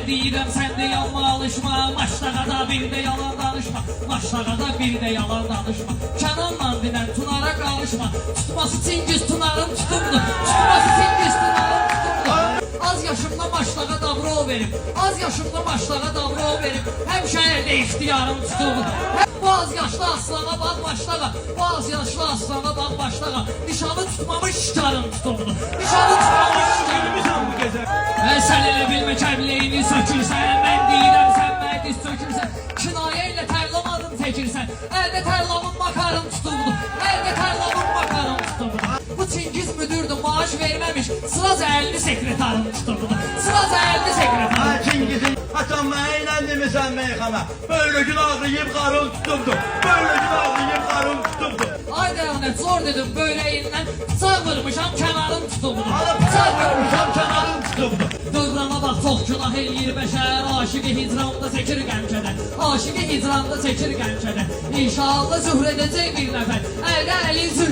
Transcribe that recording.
ben deyirəm, sən də yanma alışma. Maçlağa da bir də yalan danışma. Maçlağa da bir də yalan danışma. Kənanla dinən Tunara qalışma. Tutması Çingiz Tunarın tutumdur. Tutması Çingiz Tunarın tutumdur. Az yaşımda maçlağa davro verib. Az yaşımda maçlağa davro verib. Həmişə əldə ixtiyarım tutuldu. Bu az yaşlı aslana bax maçlağa. Bu az yaşlı aslana bax maçlağa. Nişanı tutmamış şikarım tutuldu. Nişanı tutmamış şikarım tutuldu. Sən elə bilmə kəbləyini sökürsən. Mən deyirəm sən məhdiz sökürsən. Kinayə ilə tərlamadın çəkirsən. Əldə tərlamın makarım tutuldu. Əldə tərlamın makarım tutuldu. Bu Çingiz müdürdür, maaş verməmiş. Sıraca 50 sekretarım tutuldu. Sıraca 50 sekretarım. Çingiz'in atamla eğlendi mi sen meyhana? Böyle gün ağlayıp karın tutuldu. Böyle gün ağlayıp karın tutuldu. Ay deyanet zor dedim böreğinden. Bıçaq vurmuşam kənarım tutuldu. Hala bıçak vurmuşam kenarım tutuldu. Dövrana bax çox günah eləyir bəşər. Aşıqı hicranda çəkir qəmkədən. Aşıqı hicranda çəkir qəmkədən. İnşallah zühr edəcək bir nəfər. Əldə əli zühr